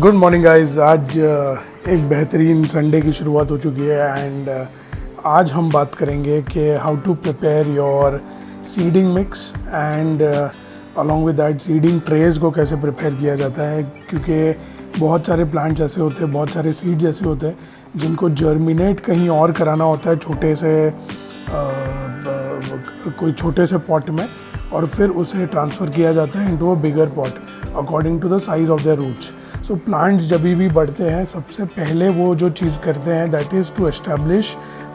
Good morning guys. आज एक बेहतरीन संडे की शुरुआत हो चुकी है एंड आज हम बात करेंगे कि how to prepare your seeding mix and along with that seeding trays को कैसे प्रिपेयर किया जाता है, क्योंकि बहुत सारे प्लांट्स ऐसे होते हैं, बहुत सारे सीड्स ऐसे होते हैं जिनको जर्मिनेट कहीं और कराना होता है छोटे से कोई छोटे से पॉट में, और फिर उसे ट्रांसफ़र किया जाता है into a bigger pot according to the size of their roots. So plants जब भी बढ़ते हैं सबसे पहले वो जो चीज़ करते हैं that is to establish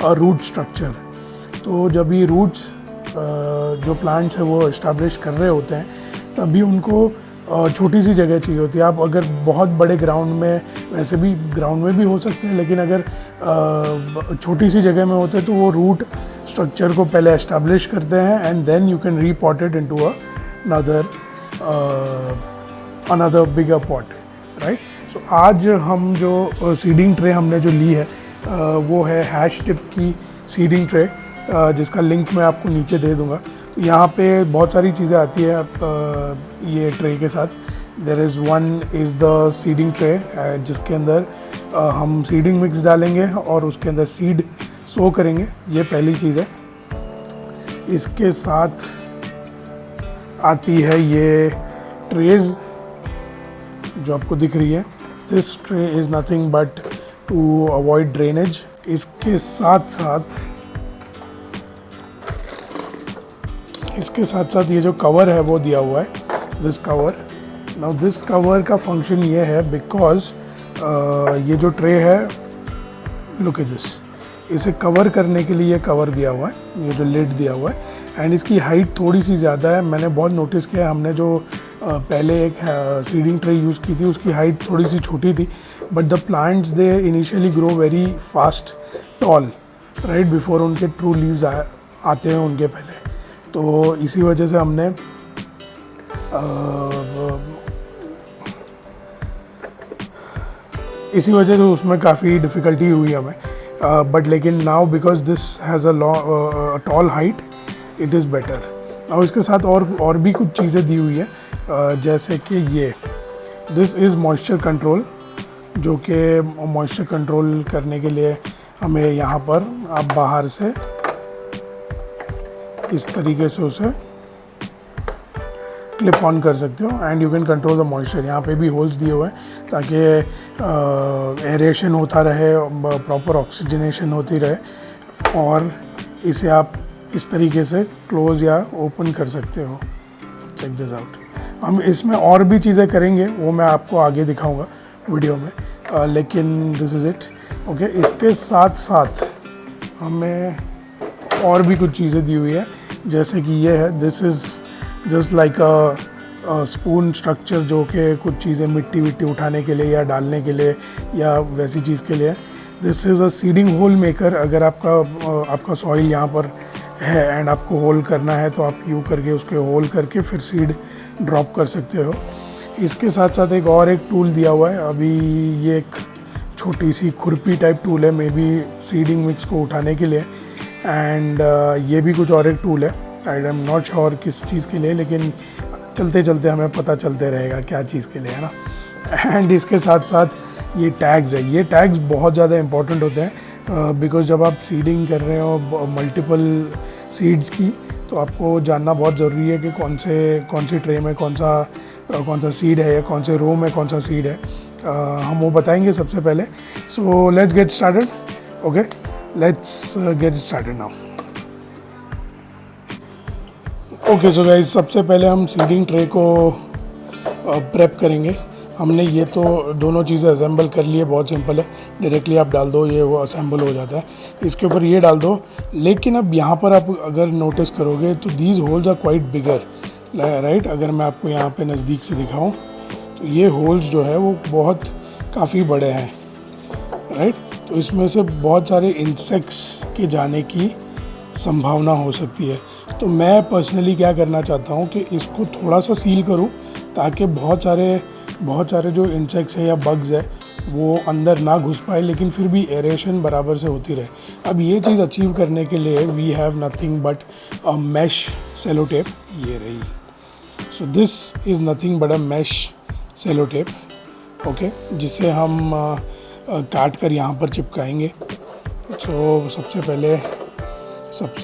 a root structure. तो जब ये रूट्स जो प्लांट्स है वो इस्टेब्लिश कर रहे होते हैं तभी उनको छोटी सी जगह चाहिए होती है। आप अगर बहुत बड़े ग्राउंड में, वैसे भी ग्राउंड में भी हो सकते हैं, लेकिन अगर छोटी सी जगह में होते हैं तो वो रूट स्ट्रक्चर को पहले एस्टैब्लिश करते हैं and then you can repot it into another bigger pot, right. So आज हम जो सीडिंग ट्रे हमने जो ली है वो है हैश टिप की सीडिंग ट्रे, जिसका लिंक मैं आपको नीचे दे दूंगा। तो यहाँ पे बहुत सारी चीज़ें आती है ये ट्रे के साथ। There is the seeding tray जिसके अंदर हम सीडिंग मिक्स डालेंगे और उसके अंदर सीड सो करेंगे, ये पहली चीज़ है। इसके साथ आती है ये ट्रेज़ जो आपको दिख रही है। This tray is nothing but to avoid drainage. इसके साथ साथ ये जो कवर है वो दिया हुआ है, this cover. Now this cover का फंक्शन ये है बिकॉज ये जो ट्रे है, लुक एट दिस, इसे कवर करने के लिए कवर दिया हुआ है, ये जो लिड दिया हुआ है, एंड इसकी हाइट थोड़ी सी ज़्यादा है। मैंने बहुत नोटिस किया है, हमने जो पहले एक सीडिंग ट्रे यूज़ की थी उसकी हाइट थोड़ी सी छोटी थी, but the plants they initially grow very fast tall right before उनके ट्रू लीव्स आते हैं उनके पहले। तो इसी वजह से हमने उसमें काफ़ी डिफ़िकल्टी हुई हमें, बट लेकिन now because this has a tall height it is better. और इसके साथ और भी कुछ चीज़ें दी हुई है, जैसे कि ये दिस इज़ मॉइस्चर कंट्रोल, जो कि मॉइस्चर कंट्रोल करने के लिए हमें यहाँ पर आप बाहर से इस तरीके से उसे क्लिप ऑन कर सकते हो and you can control the moisture. यहाँ पे भी होल्स दिए हुए हैं ताकि एरेशन होता रहे, प्रॉपर ऑक्सीजनेशन होती रहे, और इसे आप इस तरीके से क्लोज़ या ओपन कर सकते हो। Check this out. हम इसमें और भी चीज़ें करेंगे, वो मैं आपको आगे दिखाऊंगा वीडियो में, लेकिन दिस इज़ इट, ओके। इसके साथ साथ हमें और भी कुछ चीज़ें दी हुई है, जैसे कि ये है, this is just like a spoon structure, जो कि कुछ चीज़ें मिट्टी उठाने के लिए या डालने के लिए या वैसी चीज़ के लिए। This is a seeding hole maker. अगर आपका सॉइल यहाँ पर है एंड आपको होल करना है तो आप यूँ करके उसके होल करके फिर सीड ड्रॉप कर सकते हो। इसके साथ साथ एक टूल दिया हुआ है, अभी ये एक छोटी सी खुरपी टाइप टूल है, मे बी सीडिंग मिक्स को उठाने के लिए, एंड ये भी कुछ और एक टूल है, आई एम नॉट श्योर किस चीज़ के लिए, लेकिन चलते चलते हमें पता चलते रहेगा क्या चीज़ के लिए, है ना। एंड इसके साथ साथ ये टैग्स है। ये टैग्स बहुत ज़्यादा इंपॉर्टेंट होते हैं बिकॉज जब आप सीडिंग कर रहे हो मल्टीपल सीड्स की, तो आपको जानना बहुत ज़रूरी है कि कौन सी ट्रे में कौन सा सीड है या कौन से रो में कौन सा सीड है। हम वो बताएंगे सबसे पहले। So let's get started, okay, let's get started now. Okay so guys, सबसे पहले हम सीडिंग ट्रे को प्रेप करेंगे। हमने ये तो दोनों चीज़ें असेंबल कर लिए, बहुत सिंपल है, डायरेक्टली आप डाल दो, ये वो असेंबल हो जाता है। इसके ऊपर ये डाल दो, लेकिन अब यहाँ पर आप अगर नोटिस करोगे तो these holes are quite bigger, right. अगर मैं आपको यहाँ पे नज़दीक से दिखाऊँ तो ये होल्स जो है वो काफ़ी बड़े हैं, राइट। तो इसमें से बहुत सारे इंसेक्ट्स के जाने की संभावना हो सकती है। तो मैं पर्सनली क्या करना चाहता हूँ कि इसको थोड़ा सा सील करूँ ताकि बहुत सारे जो इंसेक्ट्स है या बग्स है वो अंदर ना घुस पाए, लेकिन फिर भी एरेशन बराबर से होती रहे। अब ये चीज़ अचीव करने के लिए we have nothing but a mesh cello tape, ये रही। So this is nothing but a mesh cello tape, okay, जिसे हम काट कर यहाँ पर चिपकाएंगे। तो सबसे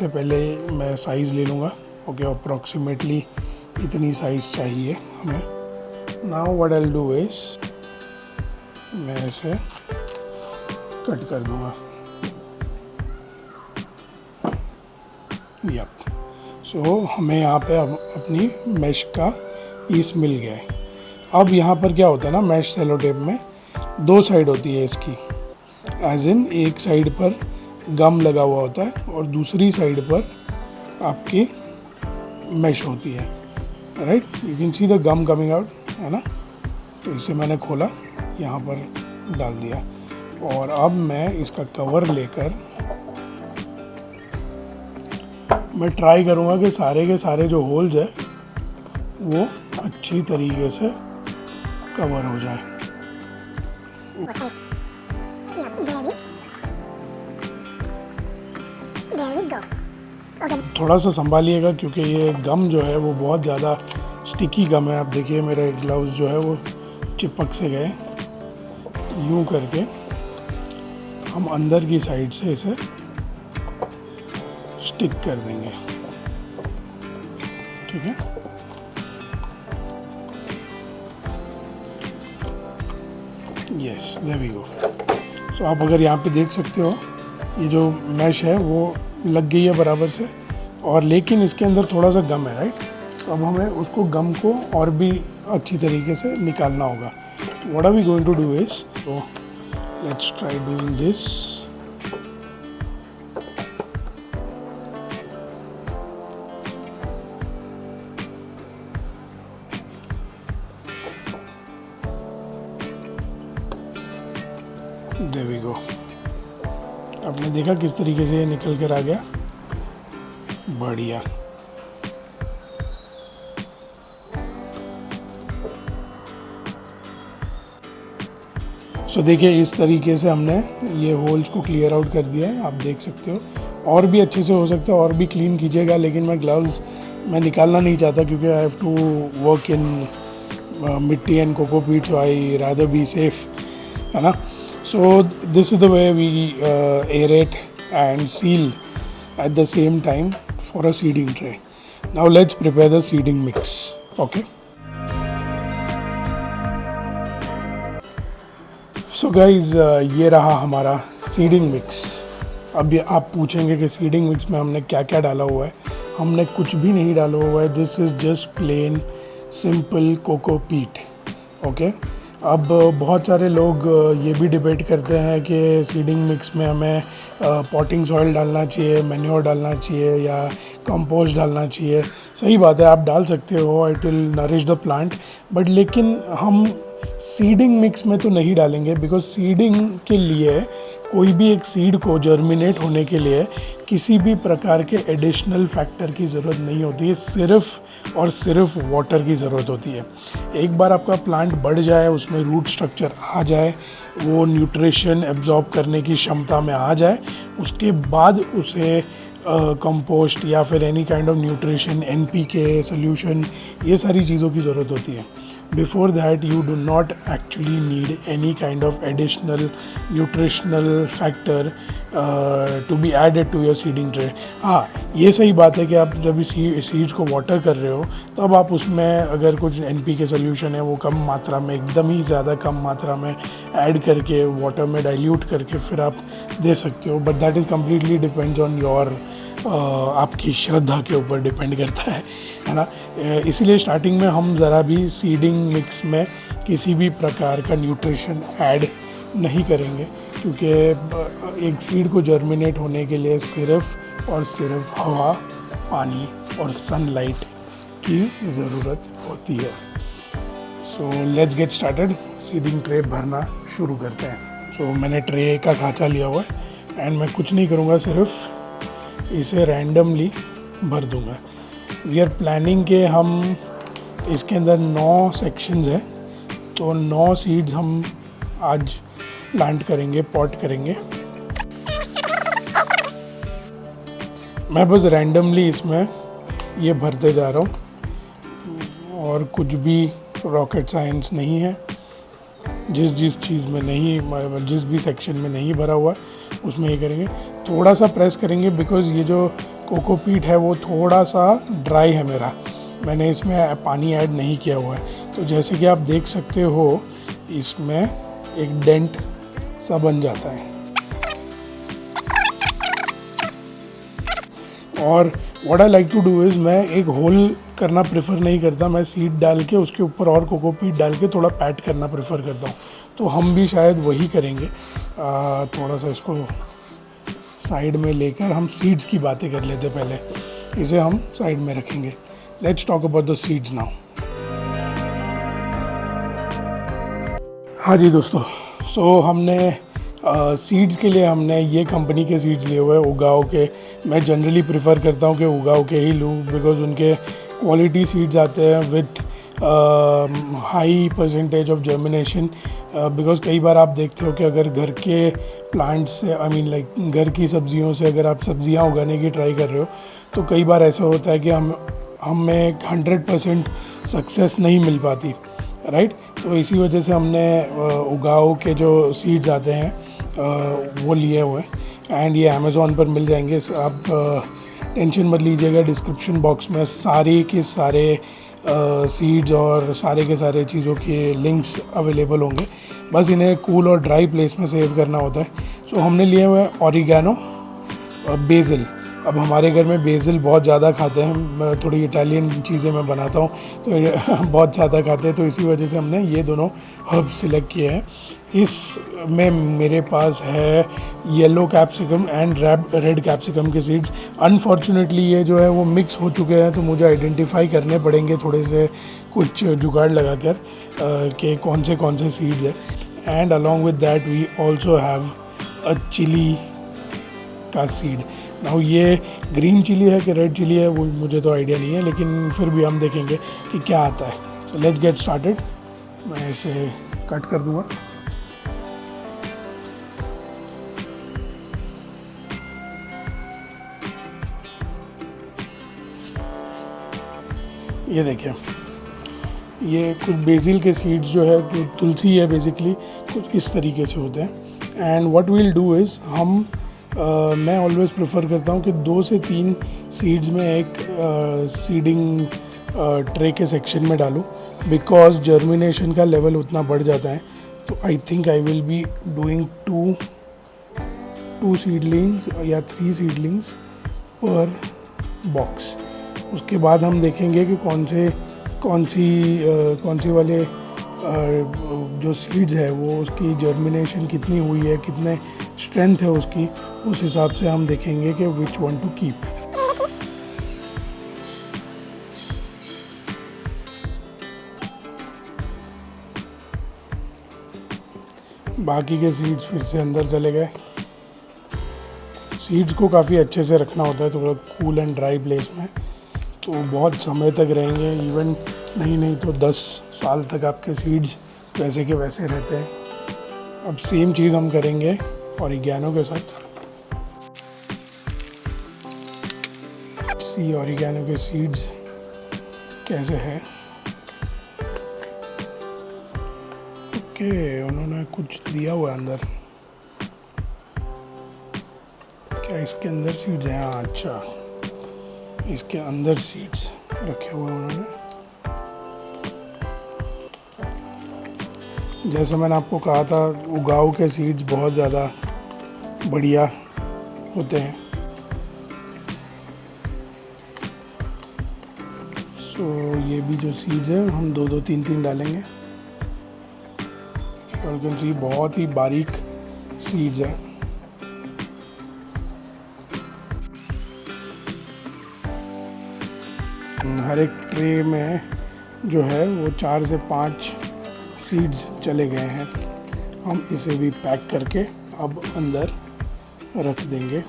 पहले मैं साइज़ ले लूँगा। ओके, अप्रॉक्सीमेटली इतनी साइज़ चाहिए हमें। Now what I will do is मैं इसे कट कर दूँगा। यप, सो हमें यहाँ पे अपनी मैश का पीस मिल गया है। अब यहाँ पर क्या होता है ना, मैश सेलो टेप में 2 साइड होती है इसकी, एज इन एक साइड पर गम लगा हुआ होता है और दूसरी साइड पर आपकी मैश होती है। Right, you can see the gum coming out, है ना। तो इसे मैंने खोला, यहाँ पर डाल दिया और अब मैं इसका कवर लेकर मैं ट्राई करूँगा कि सारे के सारे जो होल्स है वो अच्छी तरीके से कवर हो जाए। थोड़ा सा संभालिएगा क्योंकि ये गम जो है वो बहुत ज़्यादा स्टिकी गम है। आप देखिए मेरे ग्लव्स जो है वो चिपक से गए। यूं करके हम अंदर की साइड से इसे स्टिक कर देंगे, ठीक है। Yes, there we go. So आप अगर यहाँ पे देख सकते हो ये जो मैश है वो लग गई है बराबर से, और लेकिन इसके अंदर थोड़ा सा गम है, राइट। तो अब हमें उसको गम को और भी अच्छी तरीके से निकालना होगा। What are we going to do is, so let's try doing this. There we go. आपने देखा किस तरीके से ये निकल कर आ गया, बढ़िया। सो देखिए इस तरीके से हमने ये होल्स को क्लियर आउट कर दिया है, आप देख सकते हो। और भी अच्छे से हो सकता है, और भी क्लीन कीजिएगा, लेकिन मैं ग्लव्स मैं निकालना नहीं चाहता क्योंकि I have to work in मिट्टी and cocopeat, so I rather be safe, है ना। So this is the way we aerate and seal at the same time for a seeding tray. Now let's prepare the seeding mix. Okay. So guys, ये रहा हमारा seeding mix. अब ये आप पूछेंगे कि seeding mix में हमने क्या क्या डाला हुआ है। हमने कुछ भी नहीं डाला हुआ है। This is just plain simple coco peat. Okay. अब बहुत सारे लोग ये भी डिबेट करते हैं कि सीडिंग मिक्स में हमें पॉटिंग सॉइल डालना चाहिए, मैन्योर डालना चाहिए या कंपोस्ट डालना चाहिए। सही बात है, आप डाल सकते हो, it will nourish the plant, but लेकिन हम सीडिंग मिक्स में तो नहीं डालेंगे, बिकॉज सीडिंग के लिए कोई भी एक सीड को जर्मिनेट होने के लिए किसी भी प्रकार के एडिशनल फैक्टर की ज़रूरत नहीं होती है, सिर्फ और सिर्फ वाटर की ज़रूरत होती है। एक बार आपका प्लांट बढ़ जाए, उसमें रूट स्ट्रक्चर आ जाए, वो न्यूट्रिशन एब्जॉर्ब करने की क्षमता में आ जाए, उसके बाद उसे कंपोस्ट या फिर any kind of nutrition, NPK solution, ये सारी चीज़ों की ज़रूरत होती है। Before that you do not actually need any kind of additional nutritional factor to be added to your seeding tray. हाँ, ये सही बात है कि आप जब सीड्स को वाटर कर रहे हो तब आप उसमें अगर कुछ NPK सोल्यूशन है वो कम मात्रा में, एकदम ही ज़्यादा कम मात्रा में ऐड करके वाटर में डाइल्यूट करके फिर आप दे सकते हो, but that is completely depends on your आपकी श्रद्धा के ऊपर डिपेंड करता है ना। इसीलिए स्टार्टिंग में हम ज़रा भी सीडिंग मिक्स में किसी भी प्रकार का न्यूट्रिशन ऐड नहीं करेंगे, क्योंकि एक सीड को जर्मिनेट होने के लिए सिर्फ और सिर्फ हवा, पानी और सनलाइट की ज़रूरत होती है। So let's get started, seeding tray भरना शुरू करते हैं। सो मैंने ट्रे का खाँचा लिया हुआ है एंड मैं कुछ नहीं करूँगा, सिर्फ इसे रैंडमली भर दूंगा। वी आर प्लानिंग के हम इसके अंदर 9 सेक्शंस हैं, तो 9 सीड्स हम आज प्लांट करेंगे, पॉट करेंगे। मैं बस रैंडमली इसमें ये भरते जा रहा हूँ और कुछ भी रॉकेट साइंस नहीं है। जिस चीज़ में नहीं, जिस भी सेक्शन में नहीं भरा हुआ है उसमें ये करेंगे। थोड़ा सा प्रेस करेंगे बिकॉज़ ये जो कोकोपीट है वो थोड़ा सा ड्राई है मेरा, मैंने इसमें पानी ऐड नहीं किया हुआ है। तो जैसे कि आप देख सकते हो इसमें एक डेंट सा बन जाता है। और what I like to do is, मैं एक होल करना प्रेफर नहीं करता, मैं सीड डाल के उसके ऊपर और कोकोपीट डाल के थोड़ा पैट करना प्रेफर करता हूँ। तो हम भी शायद वही करेंगे। थोड़ा सा इसको साइड में लेकर हम सीड्स की बातें कर लेते पहले, इसे हम साइड में रखेंगे। Let's talk about the seeds now. हाँ जी दोस्तों, सो हमने सीड्स के लिए हमने ये कंपनी के सीड्स लिए हुए हैं, उगाओ के। मैं जनरली प्रेफर करता हूँ कि उगाओ के ही लूँ बिकॉज उनके क्वालिटी सीड्स आते हैं with high percentage of germination. Because कई बार आप देखते हो कि अगर घर के प्लांट्स से, आई मीन लाइक घर की सब्जियों से अगर आप सब्जियां उगाने की ट्राई कर रहे हो तो कई बार ऐसा होता है कि हमें 100% सक्सेस नहीं मिल पाती, राइट। तो इसी वजह से हमने उगाओ के जो सीड्स आते हैं वो लिए हुए हैं एंड ये अमेज़ॉन पर मिल जाएंगे। आप टेंशन मत लीजिएगा, डिस्क्रिप्शन बॉक्स में सारे के सारे सीड्स और सारे के सारे चीज़ों के लिंक्स अवेलेबल होंगे। बस इन्हें कूल और ड्राई प्लेस में सेव करना होता है। सो हमने लिए हुए हैं ऑरिगेनो, बेसिल। अब हमारे घर में बेसिल बहुत ज़्यादा खाते हैं, मैं थोड़ी इटालियन चीज़ें मैं बनाता हूँ तो बहुत ज़्यादा खाते हैं, तो इसी वजह से हमने ये दोनों हर्ब सिलेक्ट किए हैं। इसमें मेरे पास है yellow capsicum and red capsicum के सीड्स। अनफॉर्चुनेटली ये जो है वो मिक्स हो चुके हैं, तो मुझे आइडेंटिफाई करने पड़ेंगे थोड़े से कुछ जुगाड़ लगा कर कि कौन से सीड्स है। And along with that we also have a chilli का सीड। नाउ ये ग्रीन चिली है कि रेड चिली है वो मुझे तो आइडिया नहीं है, लेकिन फिर भी हम देखेंगे कि क्या आता है। So let's get started. मैं इसे कट कर दूंगा। ये देखिए, ये कुछ बेसिल के सीड्स जो है, तुलसी है बेसिकली, कुछ इस तरीके से होते हैं। And what we'll do is, मैं ऑलवेज़ प्रेफर करता हूँ कि 2 से 3 सीड्स में एक सीडिंग ट्रे के सेक्शन में डालूँ बिकॉज जर्मिनेशन का लेवल उतना बढ़ जाता है। तो I think I will be doing 2 seedlings या 3 सीडलिंग्स पर बॉक्स। उसके बाद हम देखेंगे कि कौन सी वाले जो सीड्स है वो उसकी जर्मिनेशन कितनी हुई है, कितने स्ट्रेंथ है उसकी, उस हिसाब से हम देखेंगे कि विच वन टू कीप। बाकी के सीड्स फिर से अंदर चले गए। सीड्स को काफ़ी अच्छे से रखना होता है थोड़ा कूल एंड ड्राई प्लेस में, तो बहुत समय तक रहेंगे। इवन नहीं तो 10 साल तक आपके सीड्स वैसे के वैसे रहते हैं। अब सेम चीज़ हम करेंगे ऑरिगेनो के साथ। सी ऑरिगेनो के सीड्स कैसे हैं। ओके, उन्होंने कुछ दिया हुआ है अंदर। क्या इसके अंदर सीड्स हैं? हाँ, अच्छा, इसके अंदर सीड्स रखे हुए हैं उन्होंने। जैसे मैंने आपको कहा था, उगाओ के सीड्स बहुत ज़्यादा बढ़िया होते हैं। सो ये भी जो सीड्स हैं हम 2-2, 3-3 डालेंगे। यू कैन सी बहुत ही बारीक सीड्स हैं। हर एक ट्रे में जो है वो 4 से 5 सीड्स चले गए हैं। हम इसे भी पैक करके अब अंदर रख देंगे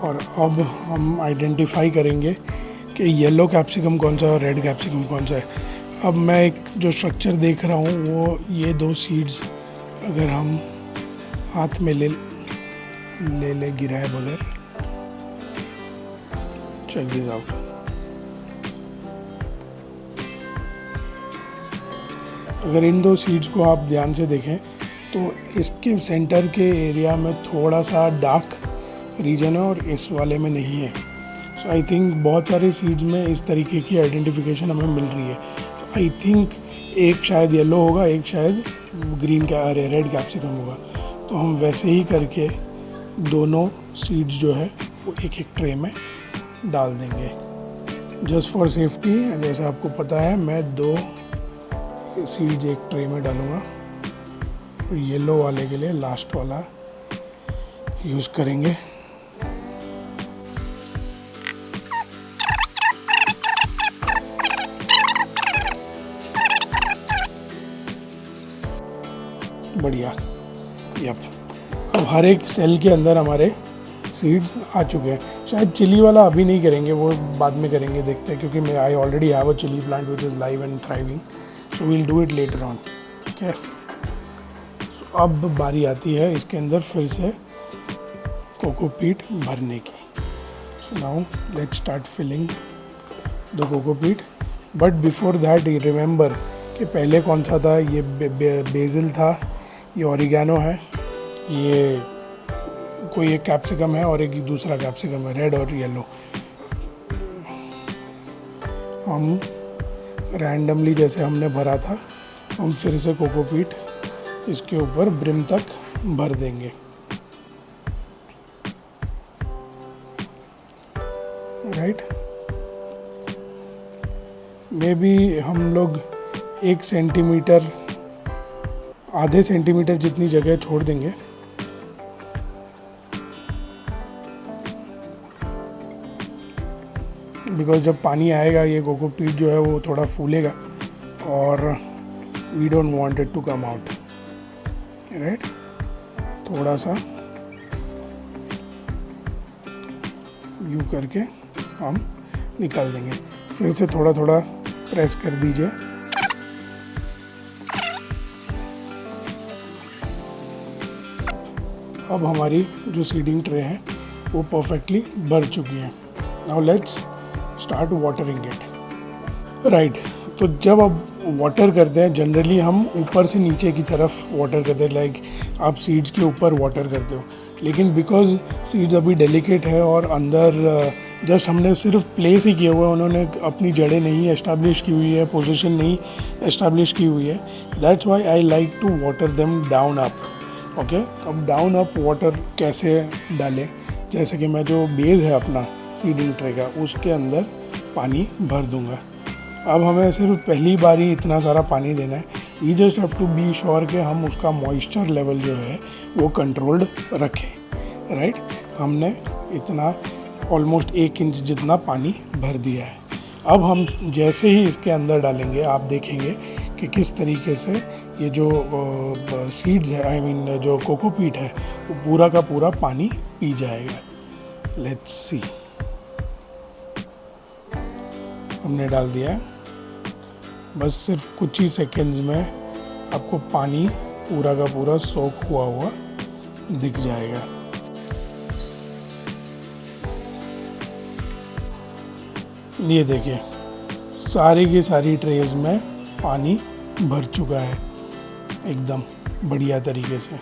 और अब हम आइडेंटिफाई करेंगे कि येलो कैप्सिकम कौन सा है और रेड कैप्सिकम कौन सा है। अब मैं एक जो स्ट्रक्चर देख रहा हूँ वो ये 2 सीड्स अगर हम हाथ में ले गिराए बगैर, चेक दिस आउट। अगर इन दो सीड्स को आप ध्यान से देखें तो इसके सेंटर के एरिया में थोड़ा सा डार्क रीजन है और इस वाले में नहीं है। सो आई थिंक बहुत सारे सीड्स में इस तरीके की आइडेंटिफिकेशन हमें मिल रही है। तो आई थिंक एक शायद येलो होगा, एक शायद ग्रीन का रेड कैप्सिकम होगा। तो हम वैसे ही करके दोनों सीड्स जो है वो एक एक ट्रे में डाल देंगे जस्ट फॉर सेफ्टी। जैसे आपको पता है मैं 2 सीड्स एक ट्रे में डालूँगा और येलो वाले के लिए लास्ट वाला यूज़ करेंगे। बढ़िया, यप। अब हर एक सेल के अंदर हमारे सीड्स आ चुके हैं। शायद चिली वाला अभी नहीं करेंगे, वो बाद में करेंगे, देखते हैं, क्योंकि मैं I already have a chilli plant which is live and thriving, so we'll do it later on. ठीक है, अब बारी आती है इसके अंदर फिर से कोकोपीट भरने की। So now let's start filling the cocopeat. But before that remember कि पहले कौन सा था, ये बेसिल था, ये ऑरिगेनो है, ये कोई एक कैप्सिकम है और एक दूसरा कैप्सिकम है, रेड और येलो। हम रैंडमली जैसे हमने भरा था, हम फिर से कोकोपीट इसके ऊपर ब्रिम तक भर देंगे। राइट, मे बी हम लोग 1 सेंटीमीटर, आधे सेंटीमीटर जितनी जगह छोड़ देंगे। बिकॉज जब पानी आएगा ये कोकोपीट जो है वो थोड़ा फूलेगा और we don't want it to come out. Right, थोड़ा सा यू करके हम निकाल देंगे। फिर से थोड़ा थोड़ा प्रेस कर दीजिए। अब हमारी जो सीडिंग ट्रे है वो परफेक्टली भर चुकी है। Now let's start watering it. Right, तो जब अब वाटर करते हैं जनरली हम ऊपर से नीचे की तरफ वाटर करते हैं, लाइक आप सीड्स के ऊपर वाटर करते हो, लेकिन बिकॉज सीड्स अभी डेलिकेट है और अंदर जस्ट हमने सिर्फ प्लेस ही किया हुआ है, उन्होंने अपनी जड़ें नहीं एस्टैब्लिश की हुई है, पोजीशन नहीं एस्टैब्लिश की हुई है, that's why I like to water them down up. Okay, अब डाउन अप वाटर कैसे डालें, जैसे कि मैं जो बेस है अपना सीडिंग ट्रे का उसके अंदर पानी भर दूंगा। अब हमें सिर्फ पहली बार ही इतना सारा पानी देना है। We just have to be sure कि हम उसका मॉइस्चर लेवल जो है वो कंट्रोल्ड रखें। राइट, हमने इतना ऑलमोस्ट 1 इंच जितना पानी भर दिया है। अब हम जैसे ही इसके अंदर डालेंगे आप देखेंगे कि किस तरीके से ये जो सीड्स है, आई मीन जो कोकोपीट है, वो पूरा का पूरा पानी पी जाएगा। लेट्स सी, हमने डाल दिया है। बस सिर्फ कुछ ही सेकेंड्स में आपको पानी पूरा का पूरा सोख हुआ दिख जाएगा। ये देखिए, सारी की सारी ट्रेज में पानी भर चुका है एकदम बढ़िया तरीके से।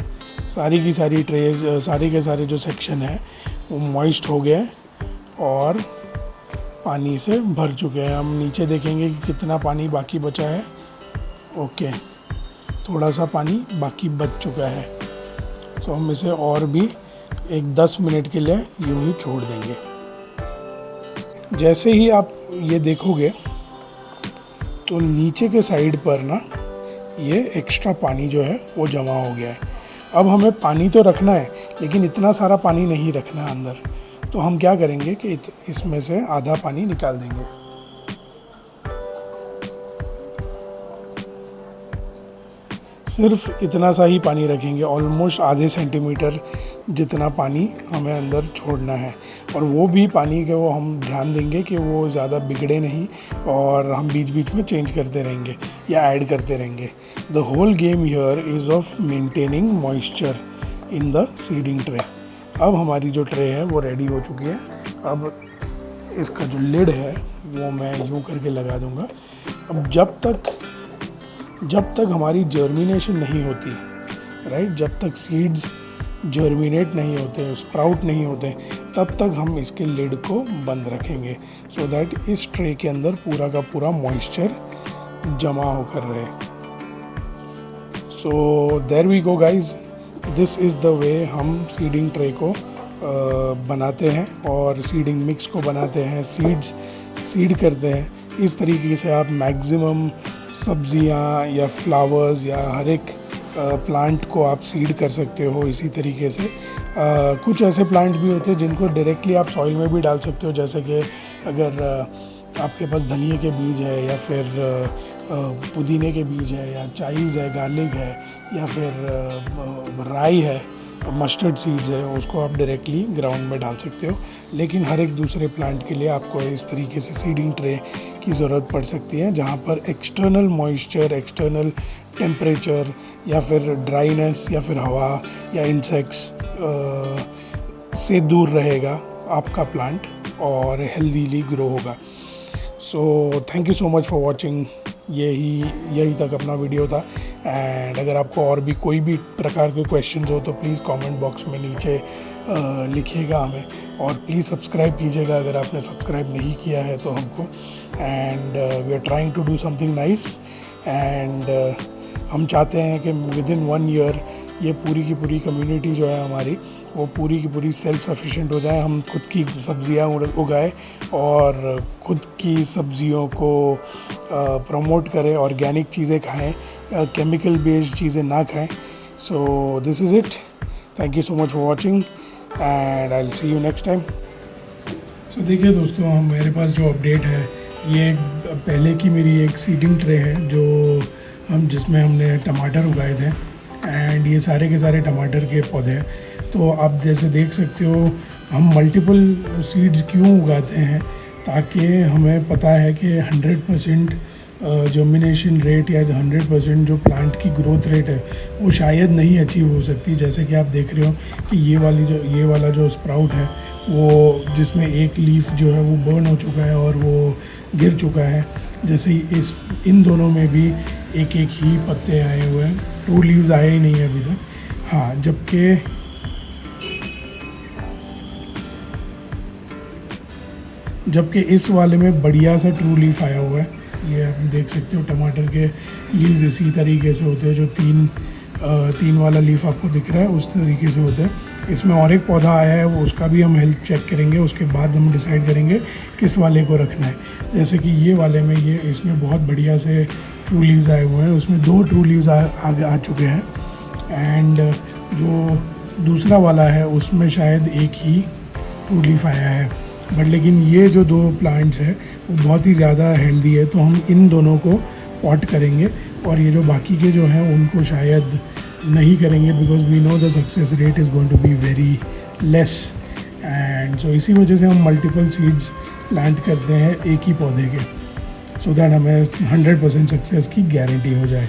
सारी की सारी ट्रेज, सारे के सारे जो सेक्शन है वो मॉइस्ट हो गए और पानी से भर चुके हैं। हम नीचे देखेंगे कि कितना पानी बाकी बचा है। ओके, थोड़ा सा पानी बाकी बच चुका है, तो हम इसे और भी 10 मिनट के लिए यूं ही छोड़ देंगे। जैसे ही आप ये देखोगे तो नीचे के साइड पर ना ये एक्स्ट्रा पानी जो है वो जमा हो गया है। अब हमें पानी तो रखना है लेकिन इतना सारा पानी नहीं रखना है अंदर, तो हम क्या करेंगे कि इसमें से आधा पानी निकाल देंगे। सिर्फ इतना सा ही पानी रखेंगे, ऑलमोस्ट आधे सेंटीमीटर जितना पानी हमें अंदर छोड़ना है। और वो भी पानी के वो हम ध्यान देंगे कि वो ज़्यादा बिगड़े नहीं, और हम बीच बीच में चेंज करते रहेंगे या ऐड करते रहेंगे। The whole game here is of maintaining moisture in the seeding tray. अब हमारी जो ट्रे है वो रेडी हो चुकी है। अब इसका जो लिड है वो मैं यूँ करके लगा दूँगा। अब जब तक जब तक हमारी जर्मिनेशन नहीं होती, राइट, जब तक सीड्स जर्मिनेट नहीं होते, स्प्राउट नहीं होते, तब तक हम इसके लिड को बंद रखेंगे सो दैट इस ट्रे के अंदर पूरा का पूरा मॉइस्चर जमा होकर रहे। So there we go guys, this is the way हम सीडिंग ट्रे को बनाते हैं और सीडिंग मिक्स को बनाते हैं, सीड करते हैं। इस तरीके से आप मैक्सिमम सब्जियां या फ्लावर्स या हर एक प्लांट को आप सीड कर सकते हो इसी तरीके से। कुछ ऐसे प्लांट्स भी होते हैं जिनको डायरेक्टली आप सॉइल में भी डाल सकते हो, जैसे कि अगर आपके पास धनिया के बीज है या फिर पुदीने के बीज है या चाइव्स है, गार्लिक है या फिर राई है, मस्टर्ड सीड्स है, उसको आप डायरेक्टली ग्राउंड में डाल सकते हो। लेकिन हर एक दूसरे प्लांट के लिए आपको इस तरीके से सीडिंग ट्रे की ज़रूरत पड़ सकती है, जहाँ पर एक्सटर्नल मॉइस्चर, एक्सटर्नल टेम्परेचर या फिर ड्राइनेस या फिर हवा या इंसेक्ट्स से दूर रहेगा आपका प्लांट और हेल्दीली ग्रो होगा। So thank you so much for watching. यही तक अपना वीडियो था। एंड अगर आपको और भी कोई भी प्रकार के क्वेश्चंस हो तो प्लीज़ कमेंट बॉक्स में नीचे लिखिएगा हमें, और प्लीज़ सब्सक्राइब कीजिएगा अगर आपने सब्सक्राइब नहीं किया है तो हमको। And we are trying to do something nice, and हम चाहते हैं कि विद इन 1 ईयर ये पूरी की पूरी कम्युनिटी जो है हमारी, वो पूरी की पूरी सेल्फ सफिशिएंट हो जाए। हम खुद की सब्जियां उगाएं और खुद की सब्जियों को प्रमोट करें, ऑर्गेनिक चीज़ें खाएं, केमिकल बेस्ड चीज़ें ना खाएं। So this is it, thank you so much for watching and I will see you next time. So देखिए दोस्तों, मेरे पास जो अपडेट है, ये पहले की मेरी एक सीडिंग ट्रे है जो जिसमें हमने टमाटर उगाए थे, एंड ये सारे के सारे टमाटर के पौधे हैं। तो आप जैसे देख सकते हो, हम मल्टीपल सीड्स क्यों उगाते हैं, ताकि हमें पता है कि 100% जर्मिनेशन रेट या 100% जो प्लांट की ग्रोथ रेट है वो शायद नहीं अचीव हो सकती। जैसे कि आप देख रहे हो कि ये वाला जो स्प्राउट है, वो जिसमें एक लीफ जो है वो बर्न हो चुका है और वो गिर चुका है। जैसे इन दोनों में भी एक एक ही पत्ते आए हुए हैं, 2 लीव्स आए ही नहीं है अभी तक। हाँ, जबकि इस वाले में बढ़िया सा ट्रू लीफ आया हुआ है। ये आप देख सकते हो, टमाटर के लीव्स इसी तरीके से होते हैं, जो तीन वाला लीफ आपको दिख रहा है उस तरीके से होता है। इसमें और एक पौधा आया है, वो उसका भी हम हेल्थ चेक करेंगे, उसके बाद हम डिसाइड करेंगे किस वाले को रखना है। जैसे कि ये वाले में इसमें बहुत बढ़िया से ट्रू लीव्स आए हुए हैं, उसमें 2 ट्रू लीव्स आ चुके हैं, एंड जो दूसरा वाला है उसमें शायद एक ही ट्रू लीफ आया है। बट लेकिन ये जो 2 प्लांट्स हैं वो बहुत ही ज़्यादा हेल्दी है, तो हम इन दोनों को पॉट करेंगे, और ये जो बाकी के जो हैं उनको शायद नहीं करेंगे, because we know the success rate is going to be very less. And so इसी वजह से हम मल्टीपल सीड्स प्लांट करते हैं एक ही पौधे के, सो दैट हमें 100% सक्सेस की गारंटी हो जाए।